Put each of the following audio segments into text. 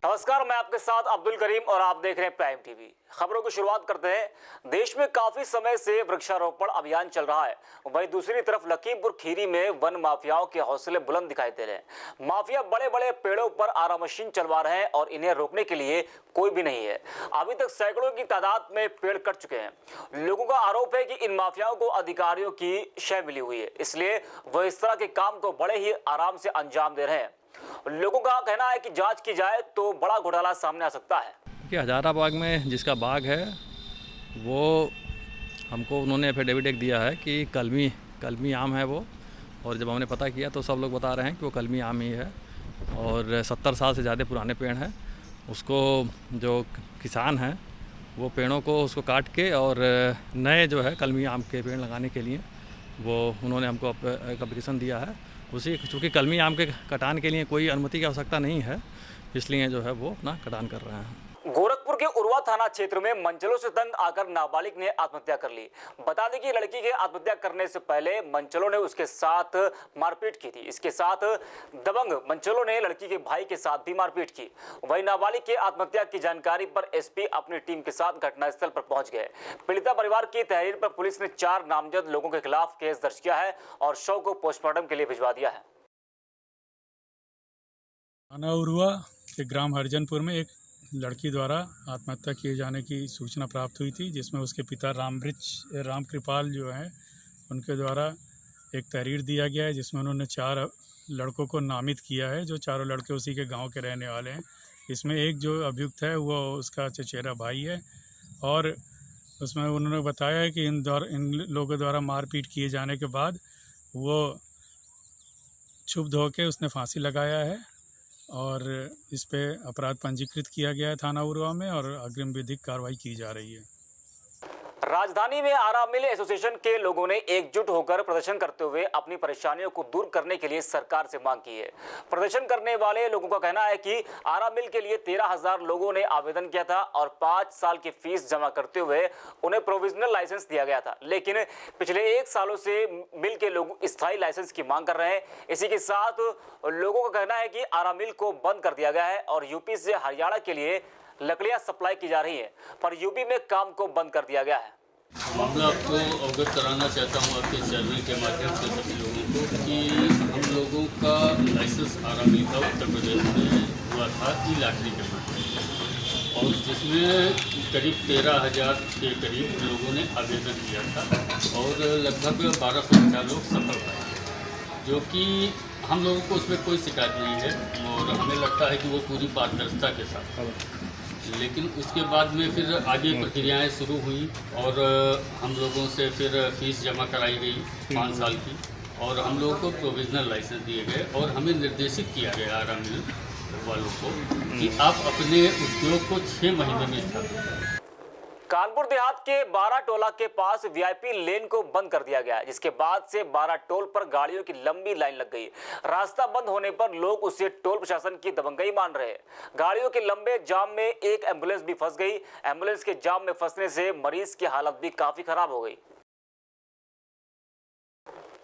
नमस्कार, मैं आपके साथ अब्दुल करीम और आप देख रहे हैं प्राइम टीवी। खबरों की शुरुआत करते हैं। देश में काफी समय से वृक्षारोपण अभियान चल रहा है, वहीं दूसरी तरफ लखीमपुर खीरी में वन माफियाओं के हौसले बुलंद दिखाई दे रहे हैं। माफिया बड़े बड़े पेड़ों पर आरा मशीन चलवा रहे हैं और इन्हें रोकने के लिए कोई भी नहीं है। अभी तक सैकड़ों की तादाद में पेड़ कट चुके हैं। लोगों का आरोप है कि इन माफियाओं को अधिकारियों की शय मिली हुई है, इसलिए वह इस तरह के काम को बड़े ही आराम से अंजाम दे रहे हैं। लोगों का कहना है कि जांच की जाए तो बड़ा घोटाला सामने आ सकता है। कि हजाराबाग में जिसका बाग है वो हमको उन्होंने एफिडेविट एक दिया है कि कलमी आम है वो, और जब हमने पता किया तो सब लोग बता रहे हैं कि वो कलमी आम ही है और 70 साल से ज़्यादा पुराने पेड़ हैं। उसको जो किसान हैं वो पेड़ों को उसको काट के और नए जो है कलमी आम के पेड़ लगाने के लिए वो उन्होंने हमको एप्लीकेशन दिया है। उसी चूँकि कलमी आम के कटान के लिए कोई अनुमति की आवश्यकता नहीं है, इसलिए जो है वो अपना कटान कर रहे हैं। गोरखपुर के उरवा थाना क्षेत्र में मंचलों से तंग आकर नाबालिग ने आत्महत्या कर ली। बता दें कि लड़की के आत्महत्या करने से पहले मंचलों ने उसके साथ मारपीट की थी। इसके साथ दबंग मंचलों ने लड़की के भाई के साथ भी मारपीट की। वहीं नाबालिग के आत्महत्या की जानकारी पर एसपी अपनी टीम के साथ घटनास्थल पर पहुंच गए। पीड़िता परिवार की तहरीर पर पुलिस ने 4 नामजद लोगों के खिलाफ केस दर्ज किया है और शव को पोस्टमार्टम के लिए भिजवा दिया है। थाना उरुआ के ग्राम हरिजनपुर में एक लड़की द्वारा आत्महत्या किए जाने की सूचना प्राप्त हुई थी, जिसमें उसके पिता रामकृपाल जो हैं उनके द्वारा एक तहरीर दिया गया है, जिसमें उन्होंने 4 लड़कों को नामित किया है, जो चारों लड़के उसी के गांव के रहने वाले हैं। इसमें एक जो अभियुक्त है वो उसका चचेरा भाई है और उसमें उन्होंने बताया है कि इन लोगों द्वारा मारपीट किए जाने के बाद वो क्षुब्ध होकर उसने फांसी लगाया है और इस पे अपराध पंजीकृत किया गया है थाना उरुआ में और अग्रिम विधिक कार्रवाई की जा रही है। राजधानी में आरा मिल एसोसिएशन के लोगों ने एकजुट होकर प्रदर्शन करते हुए अपनी परेशानियों को दूर करने के लिए सरकार से मांग की है। प्रदर्शन करने वाले लोगों का कहना है कि आरा मिल के लिए 13,000 लोगों ने आवेदन किया था और 5 साल की फीस जमा करते हुए उन्हें प्रोविजनल लाइसेंस दिया गया था, लेकिन पिछले 1 सालों से मिल के लोग स्थायी लाइसेंस की मांग कर रहे हैं। इसी के साथ लोगों का कहना है कि आरा मिल को बंद कर दिया गया है और यूपी से हरियाणा के लिए लकड़ियां सप्लाई की जा रही है, पर यूपी में काम को बंद कर दिया गया है। मामला आपको अवगत कराना चाहता हूँ आपके चैनल के माध्यम से सभी लोगों को कि हम लोगों का लाइसेंस आरा मिल का उत्तर प्रदेश में हुआ था ई-लॉटरी के माध्यम, और जिसमें करीब 13,000 के करीब लोगों ने आवेदन किया था और लगभग 1250 लोग सफल रहे, जो कि हम लोगों को उसमें कोई शिकायत नहीं है और हमें लगता है कि वो पूरी पारदर्शिता के साथ। लेकिन उसके बाद में फिर आगे प्रक्रियाएं शुरू हुई और हम लोगों से फिर फीस जमा कराई गई 5 साल की और हम लोगों को प्रोविजनल लाइसेंस दिए गए और हमें निर्देशित किया गया आरा मिल वालों को कि आप अपने उद्योग को 6 महीने में स्थापित करें। कानपुर देहात के 12 टोला के पास वीआईपी लेन को बंद कर दिया गया, जिसके बाद से 12 टोल पर गाड़ियों की लंबी लाइन लग गई। रास्ता बंद होने पर लोग उसे टोल प्रशासन की दबंगई मान रहे हैं। गाड़ियों के लंबे जाम में एक एम्बुलेंस भी फंस गई। एम्बुलेंस के जाम में फंसने से मरीज की हालत भी काफी खराब हो गई।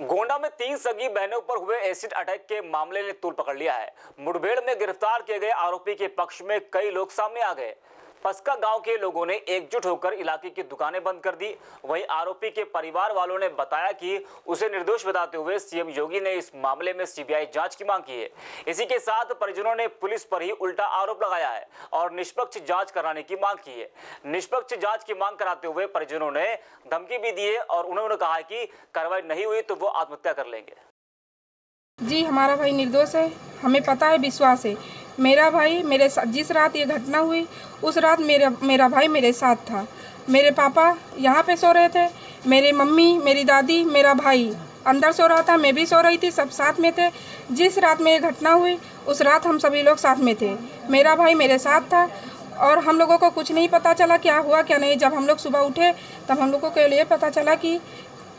गोंडा में 3 सगी बहनों पर हुए एसिड अटैक के मामले ने तूल पकड़ लिया है। मुठभेड़ में गिरफ्तार किए गए आरोपी के पक्ष में कई लोग सामने आ गए। पस्का गांव के लोगों ने एकजुट होकर इलाके की दुकानें बंद कर दी। वहीं आरोपी के परिवार वालों ने बताया कि उसे निर्दोष बताते हुए सीएम योगी ने इस मामले में सीबीआई जांच की मांग की है। इसी के साथ परिजनों ने पुलिस पर ही उल्टा आरोप लगाया है और निष्पक्ष जांच कराने की मांग की है। निष्पक्ष जांच की मांग कराते हुए परिजनों ने धमकी भी दी है और उन्होंने कहा कि कार्रवाई नहीं हुई तो वो आत्महत्या कर लेंगे। जी, हमारा भाई निर्दोष है, हमें पता है, विश्वास है। मेरा भाई जिस रात ये घटना हुई उस रात मेरा भाई मेरे साथ था। मेरे पापा यहाँ पे सो रहे थे, मेरी मम्मी, मेरी दादी, मेरा भाई अंदर सो रहा था, मैं भी सो रही थी, सब साथ में थे। जिस रात में ये घटना हुई उस रात हम सभी लोग साथ में थे। मेरा भाई मेरे साथ था और हम लोगों को कुछ नहीं पता चला क्या हुआ क्या नहीं। जब हम लोग सुबह उठे तब हम लोगों को ये पता चला कि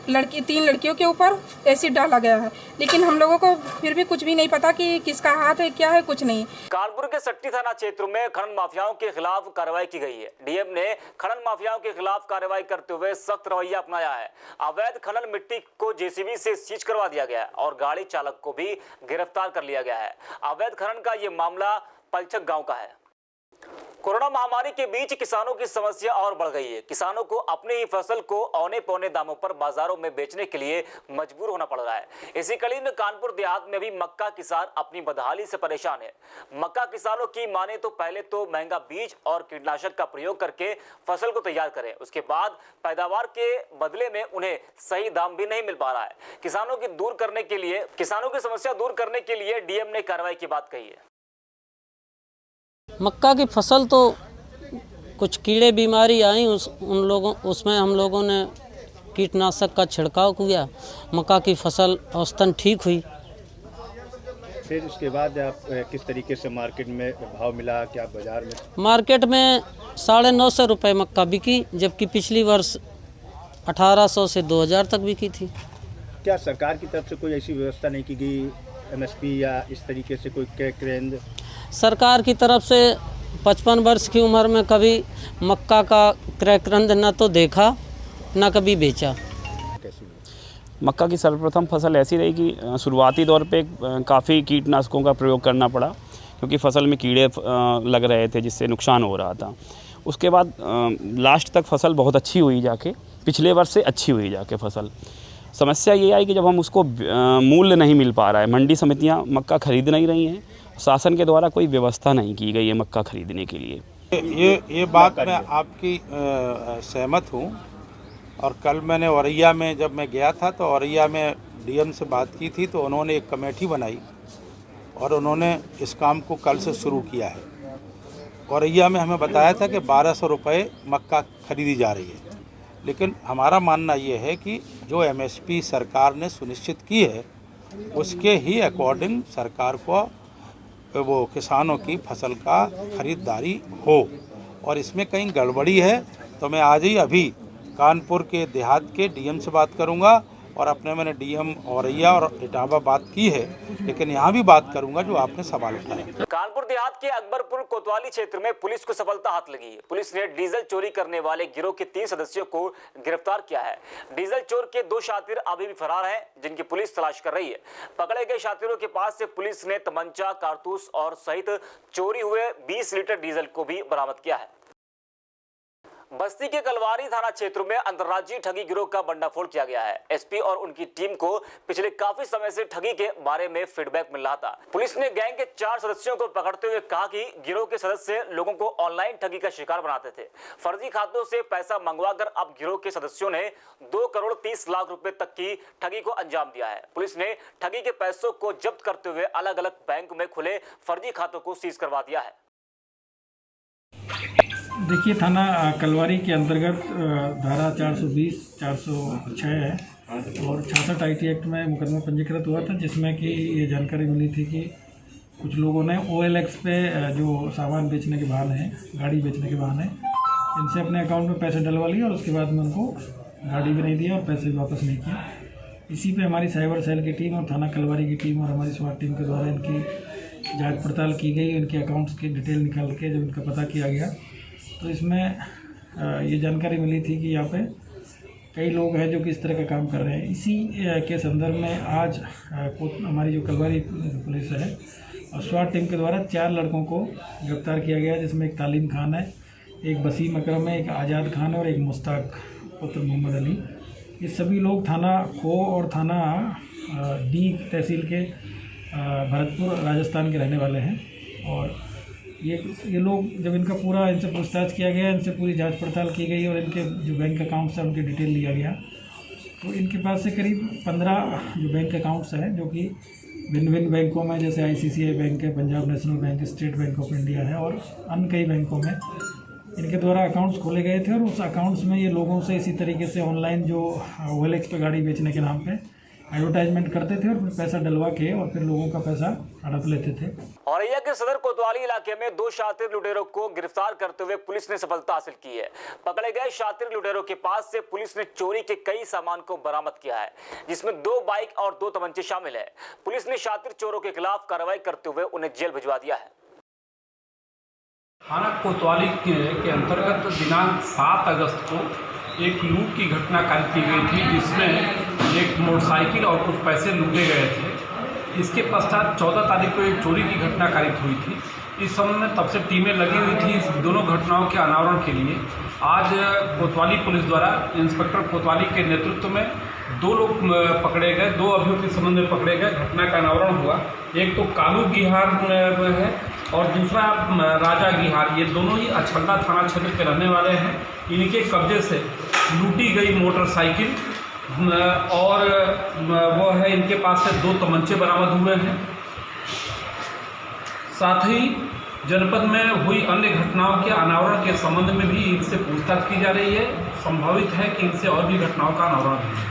3 लड़कियों के ऊपर एसिड डाला गया है, लेकिन हम लोगों को फिर भी कुछ भी नहीं पता कि किसका हाथ है, क्या है, कुछ नहीं। कानपुर के सट्टी थाना क्षेत्र में खनन माफियाओं के खिलाफ कार्रवाई की गई है। डीएम ने खनन माफियाओं के खिलाफ कार्रवाई करते हुए सख्त रवैया अपनाया है। अवैध खनन मिट्टी को जेसीबी से सीज करवा दिया गया है और गाड़ी चालक को भी गिरफ्तार कर लिया गया है। अवैध खनन का ये मामला पलचक गाँव का है। कोरोना महामारी के बीच किसानों की समस्या और बढ़ गई है। किसानों को अपनी ही फसल को औने पौने दामों पर बाजारों में बेचने के लिए मजबूर होना पड़ रहा है। इसी कड़ी में कानपुर देहात में भी मक्का किसान अपनी बदहाली से परेशान है। मक्का किसानों की माने तो पहले तो महंगा बीज और कीटनाशक का प्रयोग करके फसल को तैयार करें, उसके बाद पैदावार के बदले में उन्हें सही दाम भी नहीं मिल पा रहा है। किसानों की समस्या दूर करने के लिए डीएम ने कार्रवाई की बात कही है। मक्का की फसल तो कुछ कीड़े बीमारी आई उसमें हम लोगों ने कीटनाशक का छिड़काव किया। मक्का की फसल औसतन ठीक हुई। फिर उसके बाद आप किस तरीके से मार्केट में भाव मिला, क्या बाज़ार में? मार्केट में 950 रुपये मक्का बिकी, जबकि पिछली वर्ष 1800 से 2000 तक बिकी थी। क्या सरकार की तरफ से कोई ऐसी व्यवस्था नहीं की गई, एमएसपी या इस तरीके से कोई क्रय केंद्र? सरकार की तरफ से 55 वर्ष की उम्र में कभी मक्का का क्रय केंद्र न तो देखा न कभी बेचा। मक्का की सर्वप्रथम फसल ऐसी रही कि शुरुआती दौर पे काफ़ी कीटनाशकों का प्रयोग करना पड़ा, क्योंकि फसल में कीड़े लग रहे थे जिससे नुकसान हो रहा था। उसके बाद लास्ट तक फसल बहुत अच्छी हुई, जाके पिछले वर्ष से अच्छी हुई जाके फसल। समस्या ये आई कि जब हम उसको मूल्य नहीं मिल पा रहा है, मंडी समितियां मक्का खरीद नहीं रही हैं, शासन के द्वारा कोई व्यवस्था नहीं की गई है मक्का खरीदने के लिए। ये बात मैं आपकी सहमत हूँ। और कल मैंने औरैया में जब मैं गया था तो औरैया में डीएम से बात की थी, तो उन्होंने एक कमेटी बनाई और उन्होंने इस काम को कल से शुरू किया है। औरैया में हमें बताया था कि 1200 रुपये मक्का खरीदी जा रही है, लेकिन हमारा मानना ये है कि जो एमएसपी सरकार ने सुनिश्चित की है उसके ही अकॉर्डिंग सरकार को वो किसानों की फसल का खरीदारी हो, और इसमें कहीं गड़बड़ी है तो मैं आज ही अभी कानपुर के देहात के डीएम से बात करूंगा, और मैंने डीएम औरैया और इटावा बात की है, लेकिन यहाँ भी बात करूंगा जो आपने सवाल उठाया। कानपुर देहात के अकबरपुर कोतवाली क्षेत्र में पुलिस को सफलता हाथ लगी है। पुलिस ने डीजल चोरी करने वाले गिरोह के 3 सदस्यों को गिरफ्तार किया है। डीजल चोर के 2 शातिर अभी भी फरार हैं, जिनकी पुलिस तलाश कर रही है। पकड़े गए शातिरों के पास से पुलिस ने तमंचा, कारतूस और सहित चोरी हुए 20 लीटर डीजल को भी बरामद किया है। बस्ती के कलवारी थाना क्षेत्र में अंतर्राज्यीय ठगी गिरोह का भंडाफोड़ किया गया है। एसपी और उनकी टीम को पिछले काफी समय से ठगी के बारे में फीडबैक मिल रहा था। पुलिस ने गैंग के 4 सदस्यों को पकड़ते हुए कहा कि गिरोह के सदस्य लोगों को ऑनलाइन ठगी का शिकार बनाते थे। फर्जी खातों से पैसा मंगवाकर अब गिरोह के सदस्यों ने 2 करोड़ 30 लाख रुपए तक की ठगी को अंजाम दिया है। पुलिस ने ठगी के पैसों को जब्त करते हुए अलग अलग बैंक में खुले फर्जी खातों को सीज करवा दिया है। देखिए, थाना कलवारी के अंतर्गत धारा 420, 406 है और 66 IT एक्ट में मुकदमा पंजीकृत हुआ था, जिसमें कि ये जानकारी मिली थी कि कुछ लोगों ने OLX पे जो सामान बेचने के बहाने हैं, गाड़ी बेचने के बहाने इनसे अपने अकाउंट में पैसे डलवा लिए और उसके बाद में उनको गाड़ी भी नहीं दिया और पैसे भी वापस नहीं किए। इसी पे हमारी साइबर सेल की टीम और थाना कलवारी की टीम और हमारी स्वाट टीम के द्वारा इनकी जांच पड़ताल की गई। इनके अकाउंट्स की डिटेल निकाल के जब इनका पता किया गया तो इसमें ये जानकारी मिली थी कि यहाँ पे कई लोग हैं जो कि इस तरह का काम कर रहे हैं। इसी के संदर्भ में आज हमारी जो कलवारी पुलिस है और स्वाट टीम के द्वारा 4 लड़कों को गिरफ्तार किया गया, जिसमें एक तालीम खान है, एक वसीम अकरम है, एक आज़ाद खान है और एक मुश्ताक पुत्र मोहम्मद अली। ये सभी लोग थाना खो और थाना डी तहसील के भरतपुर राजस्थान के रहने वाले हैं। और ये लोग जब इनका पूरा इनसे पूछताछ किया गया, इनसे पूरी जांच पड़ताल की गई और इनके जो बैंक अकाउंट्स हैं उनकी डिटेल लिया गया, तो इनके पास से करीब 15 जो बैंक अकाउंट्स हैं जो कि भिन्न भिन्न बैंकों में, जैसे ICICI बैंक है, Punjab national bank, state bank of India है और अन्य कई बैंकों में इनके द्वारा अकाउंट्स खोले गए थे। और उस अकाउंट्स में ये लोगों से इसी तरीके से ऑनलाइन जो OLX पे गाड़ी बेचने के नाम पे एडवर्टाइजमेंट करते थे और फिर पैसा डलवा के और फिर लोगों का पैसा हड़प लेते थे। औरैया के सदर कोतवाली इलाके में 2 शातिर लुटेरों को गिरफ्तार करते हुए पुलिस ने सफलता हासिल की है। पकड़े गए शातिर लुटेरों के पास से पुलिस ने चोरी के कई सामान को बरामद किया है, जिसमें 2 बाइक और 2 तमंचे शामिल है। पुलिस ने शातिर चोरों के खिलाफ कार्रवाई करते हुए उन्हें जेल भिजवा दिया है। थाना कोतवाली के अंतर्गत दिनांक 7 अगस्त को एक लूट की घटना कारित की गई थी, जिसमें एक मोटरसाइकिल और कुछ पैसे लूटे गए थे। इसके पश्चात 14 तारीख को एक चोरी की घटना कारित हुई थी, इस संबंध में तब से टीमें लगी हुई थी इस दोनों घटनाओं के अनावरण के लिए। आज कोतवाली पुलिस द्वारा इंस्पेक्टर कोतवाली के नेतृत्व में 2 लोग पकड़े गए, 2 अभियुक्त इस संबंध में पकड़े गए। घटना का अनावरण हुआ। एक तो कालू गिहार है और दूसरा राजा गिहार। ये दोनों ही अछल्दा थाना क्षेत्र के रहने वाले हैं। इनके कब्जे से लूटी गई मोटरसाइकिल और वो है, इनके पास से 2 तमंचे बरामद हुए हैं। साथ ही जनपद में हुई अन्य घटनाओं के अनावरण के संबंध में भी इनसे पूछताछ की जा रही है। संभावित है कि इनसे और भी घटनाओं का अनावरण है।